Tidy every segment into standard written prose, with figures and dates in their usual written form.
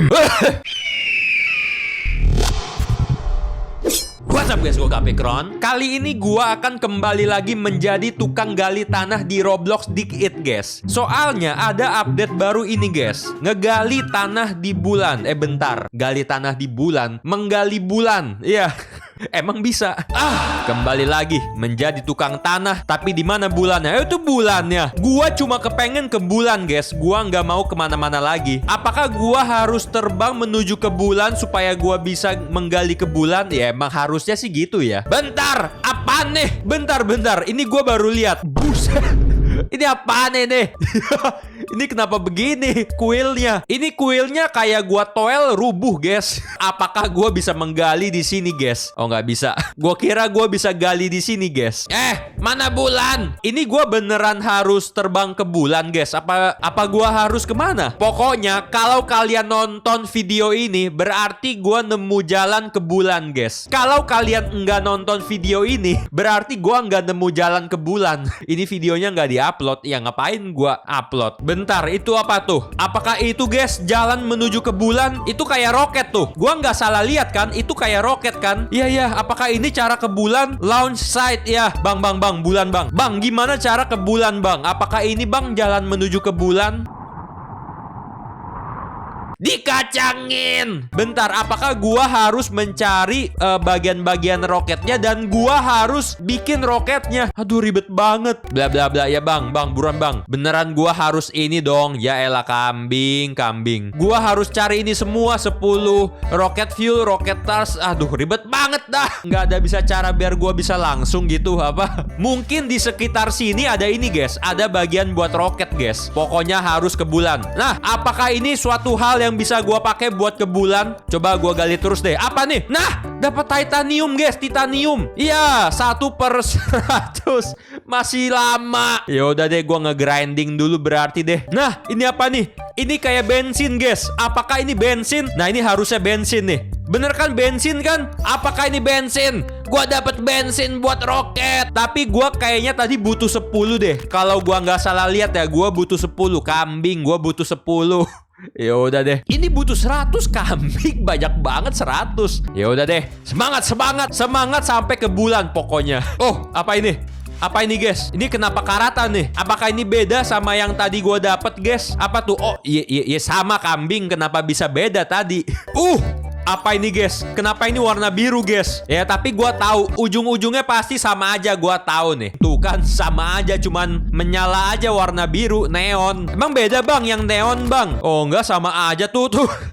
What's up guys, gue Kapikron. Kali ini gue akan kembali lagi menjadi tukang gali tanah di Roblox Dig It guys. Soalnya ada update baru ini guys. Ngegali tanah di bulan. Bentar, gali tanah di bulan, menggali bulan. Iya. Emang bisa. Kembali lagi menjadi tukang tanah. Tapi di mana bulannya? Itu bulannya. Gua cuma kepengen ke bulan, guys. Gua nggak mau kemana-mana lagi. Apakah gua harus terbang menuju ke bulan supaya gua bisa menggali ke bulan? Ya emang harusnya sih gitu ya. Bentar, apaan nih? Bentar. Ini gua baru lihat. Buset. Ini apaan ini? Ini kenapa begini kuilnya? Ini kuilnya kayak gua toel rubuh, guys. Apakah gua bisa menggali di sini, guys? Oh, nggak bisa. Gua kira gua bisa gali di sini, guys. Mana bulan? Ini gua beneran harus terbang ke bulan, guys. Apa gua harus kemana? Pokoknya kalau kalian nonton video ini berarti gua nemu jalan ke bulan, guys. Kalau kalian nggak nonton video ini berarti gua nggak nemu jalan ke bulan. Ini videonya nggak di-upload. Ya ngapain gua upload? Bentar, itu apa tuh? Apakah itu guys jalan menuju ke bulan? Itu kayak roket tuh. Gua nggak salah lihat kan? Itu kayak roket kan? Iya. Apakah ini cara ke bulan? Launch site ya. Bang, bulan bang. Bang, gimana cara ke bulan bang? Apakah ini bang jalan menuju ke bulan? Dikacangin. Bentar, apakah gua harus mencari bagian-bagian roketnya dan gua harus bikin roketnya? Aduh, ribet banget. Bla bla bla ya bang, buruan bang. Beneran gua harus ini dong. Ya elah kambing. Gua harus cari ini semua 10 roket fuel, roket tars. Aduh, ribet banget dah. Nggak ada bisa cara biar gua bisa langsung gitu apa? Mungkin di sekitar sini ada ini guys. Ada bagian buat roket guys. Pokoknya harus ke bulan. Nah, apakah ini suatu hal yang bisa gua pakai buat ke bulan? Coba gua gali terus deh. Apa nih? Nah, dapat titanium guys, titanium. Iya, 1/100. Masih lama. Ya udah deh, gua nge-grinding dulu berarti deh. Nah, ini apa nih? Ini kayak bensin guys. Apakah ini bensin? Nah, ini harusnya bensin nih. Bener kan bensin kan? Apakah ini bensin? Gua dapat bensin buat roket. Tapi gua kayaknya tadi butuh 10 deh. Kalau gua nggak salah lihat ya, gua butuh 10 kambing. Gua butuh 10. Ya udah deh. Ini butuh 100 kambing, banyak banget 100. Ya udah deh. Semangat sampai ke bulan pokoknya. Oh, apa ini? Apa ini guys? Ini kenapa karatan nih? Apakah ini beda sama yang tadi gua dapet guys? Apa tuh? Oh, iya sama kambing. Kenapa bisa beda tadi? Apa ini guys? Kenapa ini warna biru guys? Ya tapi gua tahu ujung-ujungnya pasti sama aja, gua tahu nih. Tuh kan sama aja, cuman menyala aja warna biru neon. Emang beda bang yang neon bang? Oh enggak, sama aja tuh.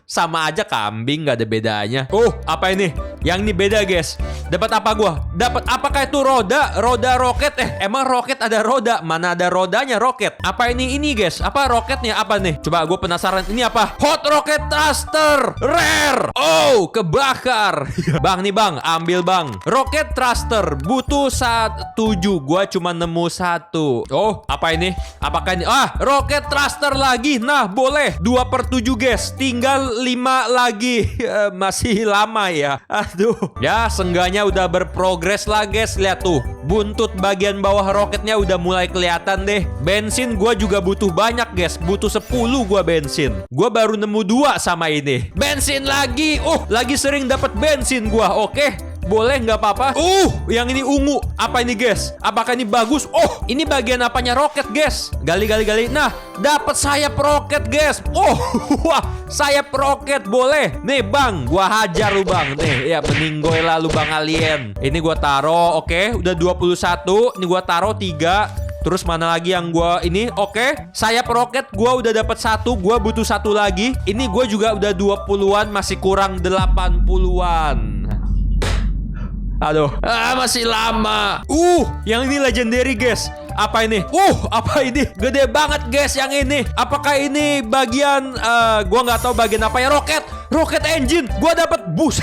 Sama aja kambing, nggak ada bedanya. Oh, apa ini? Yang ini beda guys. Dapat apa gua? Dapat apakah itu roda? Roda roket. Emang roket ada roda? Mana ada rodanya roket? Apa ini guys? Apa roketnya apa nih? Coba gua penasaran. Ini apa? Hot Rocket Thruster Rare. Oh, kebakar. Bang nih bang, ambil bang. Rocket Thruster butuh 7. Gua cuma nemu 1. Oh, apa ini? Apakah ini? Rocket Thruster lagi. Nah, boleh 2/7 guys. Tinggal 5 lagi. Masih lama ya. Aduh. Ya, seenggaknya udah berprogres lah guys. Lihat tuh, buntut bagian bawah roketnya udah mulai kelihatan deh. Bensin gua juga butuh banyak guys. Butuh 10 gua bensin. Gua baru nemu 2 sama ini. Bensin lagi. Lagi sering dapat bensin gua. Oke, boleh nggak apa-apa. Yang ini ungu. Apa ini guys? Apakah ini bagus? Ini bagian apanya roket guys? Gali. Nah, dapat sayap roket guys. Wah, sayap roket boleh. Nih bang, gua hajar lu bang. Nih, ya meninggoy lah lu bang alien. Ini gua taro. Oke, udah 21. Ini gua taro 3. Terus mana lagi yang gua ini? Oke, sayap roket gua udah dapat 1. Gua butuh 1 lagi. Ini gua juga udah 20-an, masih kurang 80-an. Aduh, masih lama. Yang ini legendary guys. Apa ini? Apa ini? Gede banget guys yang ini. Apakah ini bagian gua nggak tahu bagian apa ya. Roket engine. Gua dapat bus.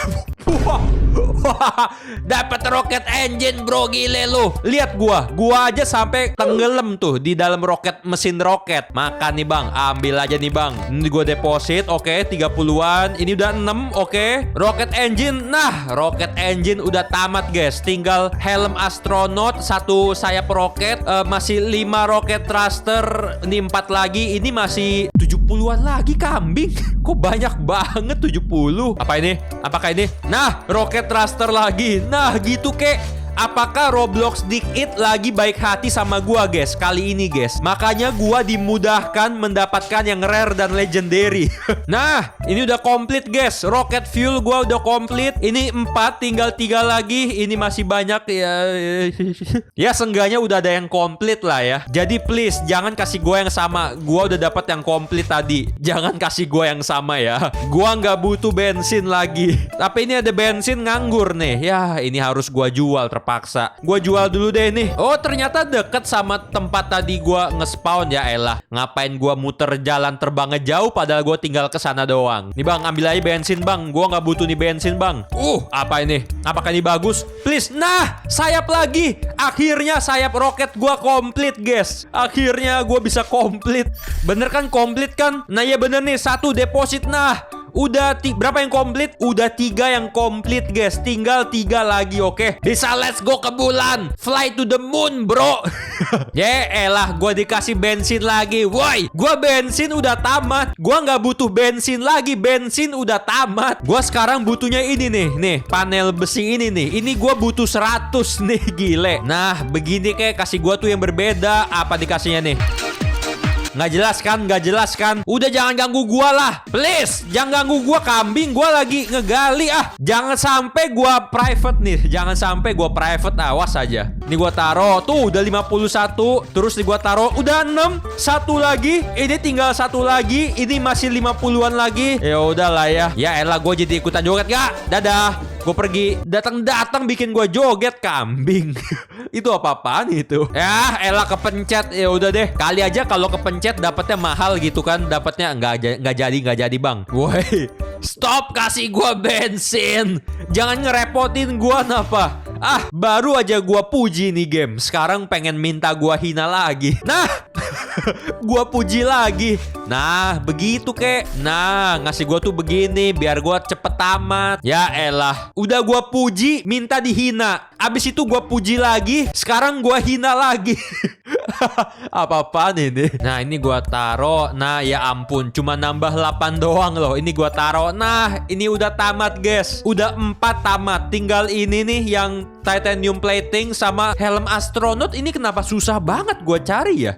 Dapat rocket engine bro, gile lu. Lihat gua aja sampai tenggelam tuh di dalam mesin roket. Makan nih bang, ambil aja nih bang. Ini gua deposit, oke, 30-an. Ini udah 6, oke. Rocket engine, nah rocket engine udah tamat guys. Tinggal helm astronot, 1 sayap roket, masih 5 rocket thruster. Ini 4 lagi, ini masih 70-an lagi kambing. Kok banyak banget 70. Apa ini? Apakah ini? Nah, rocket thruster lagi. Nah, gitu kek. Apakah Roblox Dig It lagi baik hati sama gua guys kali ini guys? Makanya gua dimudahkan mendapatkan yang rare dan legendary. Nah, ini udah komplit guys. Rocket fuel gua udah komplit. Ini 4, tinggal 3 lagi. Ini masih banyak ya. Ya seenggaknya udah ada yang komplit lah ya. Jadi please jangan kasih gua yang sama. Gua udah dapat yang komplit tadi. Jangan kasih gua yang sama ya. Gua nggak butuh bensin lagi. Tapi ini ada bensin nganggur nih. Ya, ini harus gua jual terpaksa. Gua jual dulu deh nih. Oh, ternyata deket sama tempat tadi gua nge-spawn ya elah. Ngapain gua muter jalan terbangnya jauh padahal gua tinggal ke sana doang. Nih bang, ambil aja bensin bang. Gua nggak butuh nih bensin bang. Apa ini? Apakah ini bagus? Please. Nah, sayap lagi. Akhirnya sayap roket gua komplit guys. Akhirnya gua bisa komplit. Bener kan komplit kan? Nah ya bener nih, 1 deposit. Nah, udah berapa yang komplit? Udah 3 yang komplit guys. Tinggal 3 lagi, oke. Bisa let's go ke bulan. Fly to the moon bro. Elah, gue dikasih bensin lagi. Woi, gue bensin udah tamat. Gue nggak butuh bensin lagi. Bensin udah tamat. Gue sekarang butuhnya ini nih. Nih, panel besi ini nih. Ini gue butuh 100 nih, gile. Nah, begini kayak kasih gue tuh yang berbeda. Apa dikasihnya nih? Nggak jelas kan? Udah jangan ganggu gua lah. Please, jangan ganggu gua kambing. Gua lagi ngegali ah. Jangan sampai gua private nih. Jangan sampai gua private, awas aja. Ini gua taruh. Tuh, udah 51. Terus nih gua taruh. Udah 6. 1 lagi. Ini tinggal 1 lagi. Ini masih 50-an lagi. Ya udahlah ya. Ya elah, gua jadi ikutan joget gak? Dadah. Gue pergi. Datang bikin gue joget kambing. Itu apa-apaan itu? Ya elah, kepencet. Ya udah deh. Kali aja kalau kepencet dapatnya mahal gitu kan. Dapatnya nggak jadi bang. Woi, stop kasih gue bensin. Jangan ngerepotin gue napa. Ah, baru aja gue puji nih game. Sekarang pengen minta gue hina lagi. Nah, gue puji lagi. Nah, begitu kek. Nah, ngasih gue tuh begini biar gue cepet tamat. Ya elah, udah gue puji minta dihina. Abis itu gue puji lagi. Sekarang gue hina lagi. Apa-apaan ini? Nah, ini gue taro. Nah, ya ampun, cuma nambah 8 doang loh. Ini gue taro. Nah, ini udah tamat guys. Udah 4 tamat. Tinggal ini nih yang titanium plating sama helm astronot. Ini kenapa susah banget gue cari ya?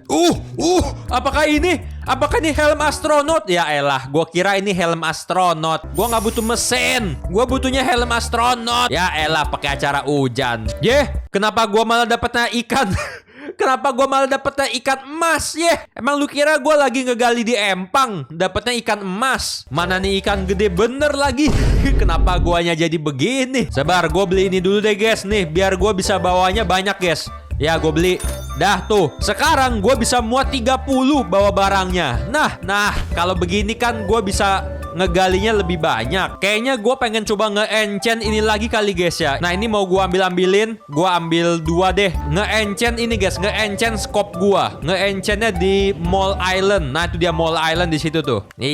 Apakah ini? Apakah ini helm astronot? Ya elah, gue kira ini helm astronot. Gue nggak butuh mesin. Gue butuhnya helm astronot. Ya elah, pakai acara hujan. Kenapa gue malah dapetnya ikan? Kenapa gue malah dapetnya ikan emas? Emang lu kira gue lagi ngegali di empang dapetnya ikan emas? Mana nih ikan gede bener lagi? Kenapa guanya jadi begini? Sabar, gue beli ini dulu deh guys. Nih, biar gue bisa bawanya banyak guys. Ya, gue beli. Dah tuh. Sekarang gue bisa muat 30 bawa barangnya. Nah, kalau begini kan gue bisa ngegalinya lebih banyak. Kayaknya gue pengen coba nge-enchant ini lagi kali guys ya. Nah, ini mau gue ambilin. Gue ambil 2 deh. Nge-enchant ini guys. Nge-enchant scope gue. Nge-enchantnya di Mall Island. Nah, itu dia Mall Island di situ tuh. Nih,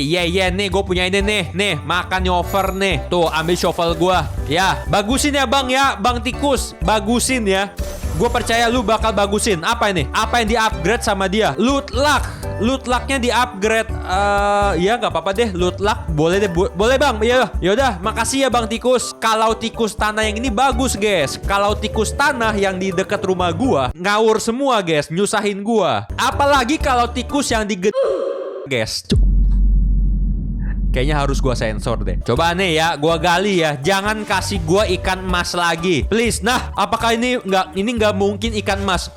nih gue punya ini nih. Nih, makan nyover nih. Tuh, ambil shovel gue. Ya, bagusin ya bang ya. Bang Tikus, bagusin ya. Gue percaya lu bakal bagusin. Apa ini? Apa yang di-upgrade sama dia? Loot luck. Loot lucknya di-upgrade. Ya nggak apa-apa deh. Loot luck boleh deh. Boleh bang. Yaudah. Makasih ya bang Tikus. Kalau tikus tanah yang ini bagus guys. Kalau tikus tanah yang di dekat rumah gua ngawur semua guys. Nyusahin gua. Apalagi kalau tikus yang di guys. Kayaknya harus gua sensor deh. Coba nih ya, gua gali ya. Jangan kasih gua ikan emas lagi, please. Nah, apakah ini nggak mungkin ikan emas?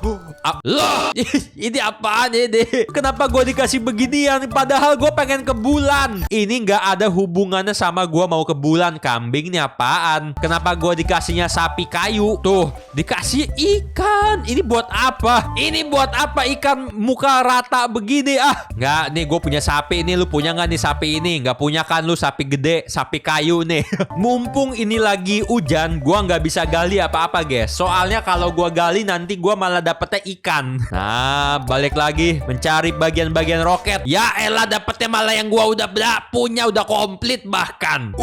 Loh, ini apaan ini? Kenapa gue dikasih beginian? Padahal gue pengen ke bulan. Ini nggak ada hubungannya sama gue mau ke bulan. Kambing nih apaan? Kenapa gue dikasihnya sapi kayu? Tuh, dikasih ikan. Ini buat apa? Ini buat apa ikan muka rata begini? Nggak, nih gue punya sapi. Ini lu punya nggak nih sapi ini? Nggak punya kan lu sapi gede, sapi kayu nih. Mumpung ini lagi hujan, gue nggak bisa gali apa-apa guys. Soalnya kalau gue gali nanti gue malah dapetnya ikan. Nah, balik lagi mencari bagian-bagian roket. Ya elah, dapetnya malah yang gue udah punya, udah komplit bahkan.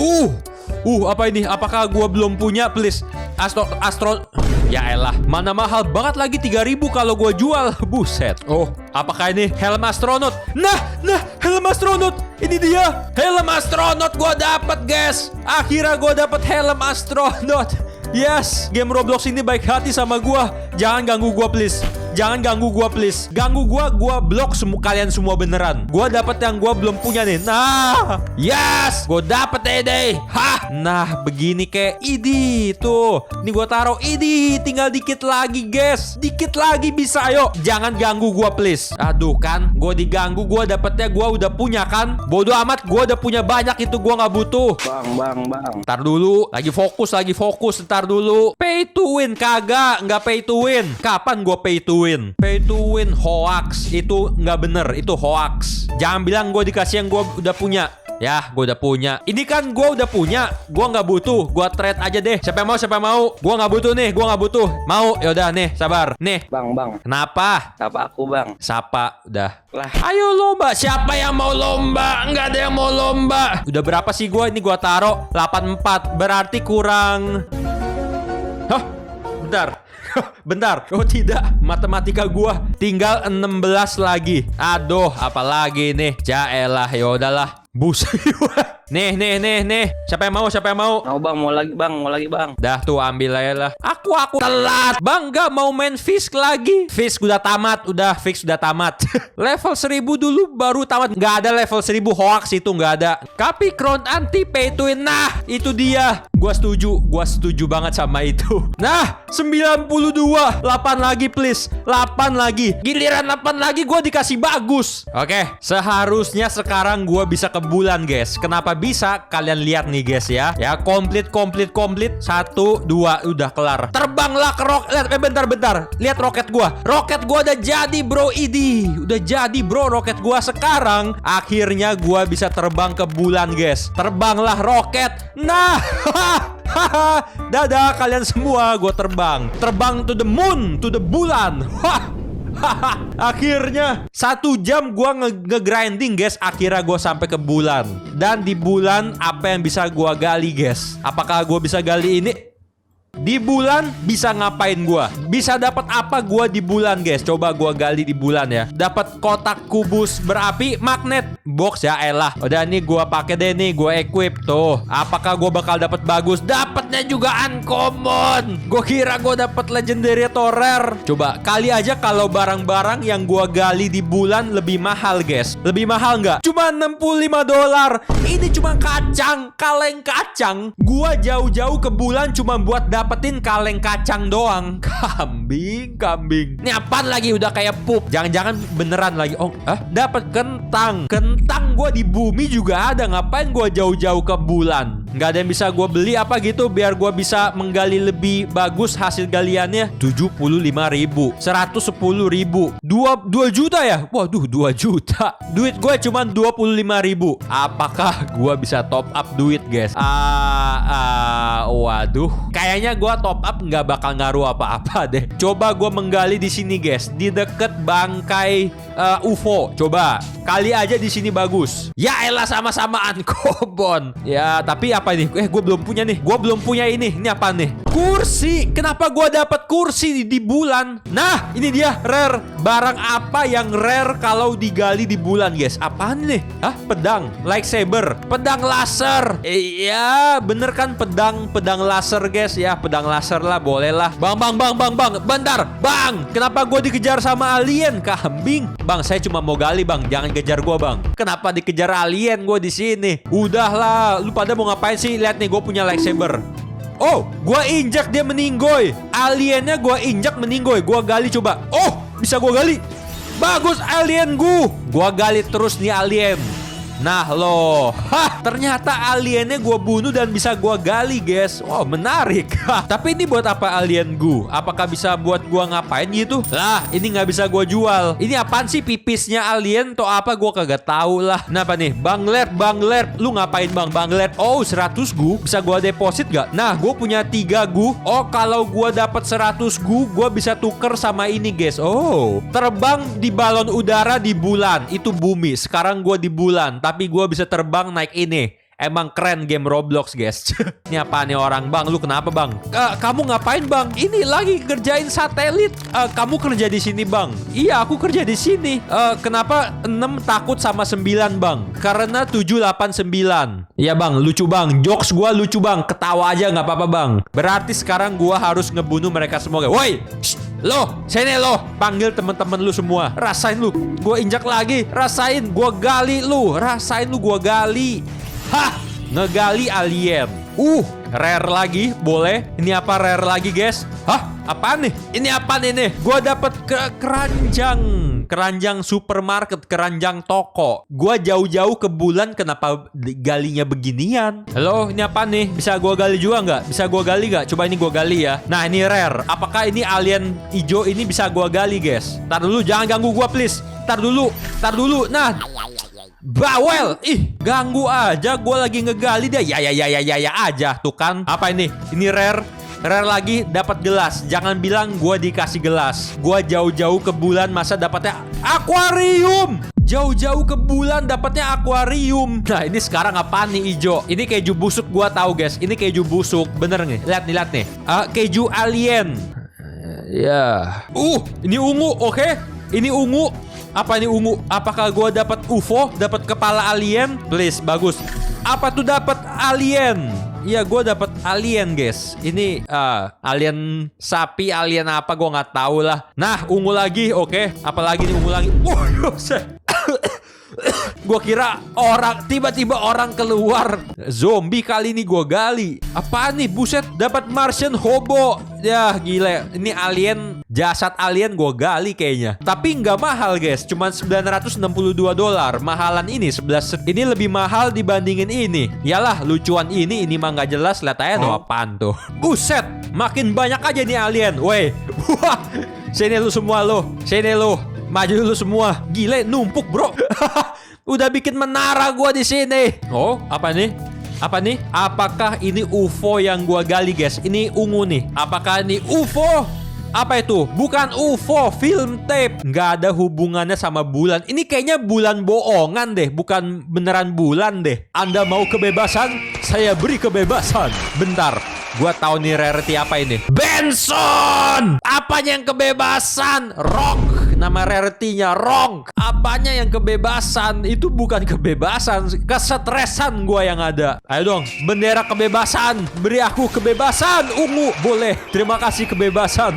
Apa ini? Apakah gue belum punya? Please, Astro. Ya elah, mana mahal banget lagi 3.000 kalau gue jual. Buset. Oh, apakah ini helm astronot? Nah, helm astronot. Ini dia, helm astronot gue dapet guys. Akhirnya gue dapet helm astronot. Yes, game Roblox ini baik hati sama gua. Jangan ganggu gua please. Jangan ganggu gua please. Ganggu gua blok kalian semua beneran. Gua dapet yang gua belum punya nih. Nah, yes, gua dapet ide. Hah, nah begini kayak ini tuh. Ini gua taruh ini. Tinggal dikit lagi guys. Dikit lagi bisa, ayo. Jangan ganggu gua please. Aduh kan, gua diganggu. Gua dapetnya gua udah punya kan. Bodoh amat, gua udah punya banyak itu. Gua nggak butuh. Bang. Ntar dulu, lagi fokus. Ntar dulu. Pay to win kagak, nggak pay to win. Kapan gue pay to win? Pay to win hoax. Itu nggak bener, itu hoax. Jangan bilang gue dikasih yang gue udah punya. Ya, gue udah punya. Ini kan gue udah punya. Gue nggak butuh. Gue trade aja deh. Siapa yang mau? Gue nggak butuh nih. Gue nggak butuh. Mau? Yaudah nih, sabar. Nih. Bang. Kenapa? Sapa aku bang. Sapa, udah. Lah. Ayo lomba. Siapa yang mau lomba? Nggak ada yang mau lomba. Udah berapa sih gue? Ini gue taruh 84. Berarti kurang. Hah? Bentar. Oh tidak, matematika gua tinggal 16 lagi. Aduh, apalagi nih? Jaelah, yaudahlah. Buset. Nih. Siapa yang mau? Mau bang, mau lagi bang. Dah tuh, ambil aja lah. Aku telat. Bang, gak mau main Fisk lagi. Fisk udah tamat. Level 1000 dulu baru tamat. Gak ada level 1000 hoax itu, gak ada. Tapi crown anti pay to win. Nah, itu dia. Gua setuju banget sama itu. Nah, 92. 8 lagi please. 8 lagi. Giliran 8 lagi gua dikasih bagus. Oke, seharusnya sekarang gua bisa ke bulan guys. Kenapa bisa? Kalian lihat nih guys ya. Ya, komplit. 1, 2, udah kelar. Terbanglah ke roket. Bentar. Lihat roket gua. Roket gua udah jadi bro. Udah jadi bro roket gua. Sekarang akhirnya gua bisa terbang ke bulan guys. Terbanglah roket. Nah, dadah kalian semua. Gua terbang to the moon, to the bulan. Akhirnya 1 jam gua nge-grinding guys. Akhirnya gua sampai ke bulan. Dan di bulan apa yang bisa gua gali guys? Apakah gua bisa gali ini? Di bulan bisa ngapain gua? Bisa dapat apa gua di bulan guys? Coba gua gali di bulan ya. Dapat kotak kubus berapi, magnet, box ya elah. Udah nih gua pakai deh nih, gua equip tuh. Apakah gua bakal dapat bagus? Dapatnya juga uncommon. Gua kira gua dapat legendary atau rare. Coba kali aja kalau barang-barang yang gua gali di bulan lebih mahal guys. Lebih mahal nggak? Cuma $65. Ini cuma kaleng kacang. Gua jauh-jauh ke bulan cuma buat dapetin kaleng kacang doang. Kambing. Ini apaan lagi? Udah kayak pup. Jangan-jangan beneran lagi. Oh, dapat kentang. Kentang gua di bumi juga ada. Ngapain gua jauh-jauh ke bulan? Nggak ada yang bisa gua beli apa gitu biar gua bisa menggali lebih bagus hasil galiannya. 75.000, 110.000, 2 juta ya? Waduh, 2 juta. Duit gue cuma 25.000. Apakah gua bisa top up duit guys? Waduh. Kayaknya gua top up nggak bakal ngaruh apa-apa deh. Coba gua menggali di sini guys, di deket bangkai UFO. Coba kali aja di sini bagus. Ya elah, sama-samaan kobon. Ya tapi apa ini? Gue belum punya nih. Gue belum punya ini. Ini apa nih? Kursi. Kenapa gue dapat kursi di bulan? Nah, ini dia rare. Barang apa yang rare kalau digali di bulan guys? Apaan nih? Pedang, lightsaber, pedang laser. Iya, bener kan pedang laser guys ya. Pedang laser lah, boleh lah. Bang. Bentar, bang. Kenapa gue dikejar sama alien? Kambing. Bang, saya cuma mau gali bang. Jangan kejar gue bang. Kenapa dikejar alien gue di sini? Udahlah, lu pada mau ngapain sih? Lihat nih, gue punya lightsaber. Oh, gue injak dia meninggoy. Aliennya gue injak meninggoy. Gue gali coba. Oh, Bisa gua gali. Bagus alien gua gali terus nih alien. Nah loh, ternyata aliennya gue bunuh dan bisa gue gali guys. Wow menarik. Tapi ini buat apa alien gue? Apakah bisa buat gue ngapain gitu? Lah ini nggak bisa gue jual. Ini apaan sih, pipisnya alien atau apa? Gue kagak tahu lah. Kenapa nih? Bang Lerp, lu ngapain Bang Lerp? Oh 100 gue, bisa gue deposit gak? Nah gue punya 3 gue. Oh kalau gue dapat 100 gue bisa tuker sama ini guys. Oh terbang di balon udara di bulan. Itu bumi, sekarang gue di bulan. Tapi gue bisa terbang naik ini. Emang keren game Roblox guys. Ini apa nih orang? Bang lu kenapa bang? Kamu ngapain bang? Ini lagi kerjain satelit. Kamu kerja di sini bang? Iya aku kerja di sini. Kenapa 6 takut sama 9 bang? Karena 7, 8, 9. Iya bang lucu bang. Jokes gue lucu bang. Ketawa aja nggak apa-apa bang. Berarti sekarang gue harus ngebunuh mereka semua. Woi lo, sini lo, panggil teman-teman lu semua. Rasain lu, gue injak lagi. Rasain, gue gali lu. Rasain lu, gue gali. Hah, ngegali alien. Rare lagi, boleh. Ini apa rare lagi guys? Hah, apaan nih? Ini apaan ini? Gue dapet keranjang supermarket, keranjang toko. Gua jauh-jauh ke bulan, kenapa galinya beginian? Halo, ini apa nih? Bisa gua gali juga nggak? Bisa gua gali nggak? Coba ini gua gali ya. Nah, ini rare. Apakah ini alien hijau ini bisa gua gali, guys? Tar dulu, jangan ganggu gua, please. Tar dulu. Nah, bawel, ganggu aja. Gua lagi ngegali dia. Ya aja, tuh kan. Apa ini? Ini rare. Rare lagi, dapat gelas. Jangan bilang gue dikasih gelas. Gue jauh-jauh ke bulan, masa dapatnya akuarium. Jauh-jauh ke bulan dapatnya akuarium. Nah ini sekarang apaan nih hijau? Ini keju busuk, gue tahu guys. Ini keju busuk, bener nih. Lihat nih. Keju alien. Ya. Ini ungu, oke. Ini ungu. Apa ini ungu? Apakah gue dapat UFO? Dapat kepala alien? Please, bagus. Apa tuh dapat alien? Iya, gue dapat alien, guys. Ini alien sapi, alien apa? Gue nggak tahu lah. Nah, ungu lagi, oke. Apalagi nih ungu lagi? Gue kira tiba-tiba orang keluar. Zombie kali ini gue gali. Apaan nih? Buset, dapat Martian hobo. Ya gila, ini alien, jasad alien gue gali kayaknya. Tapi nggak mahal guys, cuma $962. Mahalan ini 11. Ini lebih mahal dibandingin ini. Yalah, lucuan ini mah nggak jelas. Lihat aja no, apaan tuh. Buset, makin banyak aja nih alien. Woi, wah, sini lu semua lo, sini lo. Maju dulu semua. Gile, numpuk bro. Udah bikin menara gua di sini. Oh, apa nih? Apa nih? Apakah ini UFO yang gua gali guys? Ini ungu nih. Apakah ini UFO? Apa itu? Bukan UFO, film tape. Nggak ada hubungannya sama bulan. Ini kayaknya bulan bohongan deh, bukan beneran bulan deh. Anda mau kebebasan? Saya beri kebebasan. Bentar, gua tahu nih rarity apa ini. Benson! Apanya yang kebebasan? Rock. Nama rarity-nya Rong. Apanya yang kebebasan? Itu bukan kebebasan, kesetresan gua yang ada. Ayo dong, bendera kebebasan. Beri aku kebebasan. Ungu, boleh. Terima kasih kebebasan.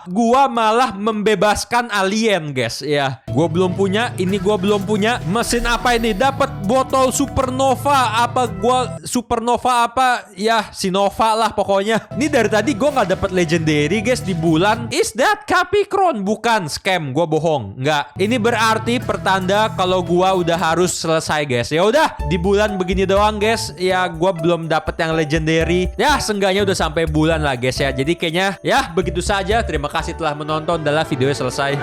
Gua malah membebaskan alien guys. Ya, gua belum punya. Ini gua belum punya. Mesin apa ini? Dapat botol supernova. Apa gua supernova apa? Ya, Sinova lah pokoknya. Ini dari tadi gua nggak dapat legendary guys di bulan. Is that Capricorn? Bukan, scam. Gua bohong. Nggak. Ini berarti pertanda kalau gua udah harus selesai guys. Ya udah, di bulan begini doang guys. Ya, gua belum dapat yang legendary. Ya, seenggaknya udah sampai bulan lah guys ya. Jadi kayaknya ya begitu saja. Terima kasih telah menonton. Adalah videonya selesai.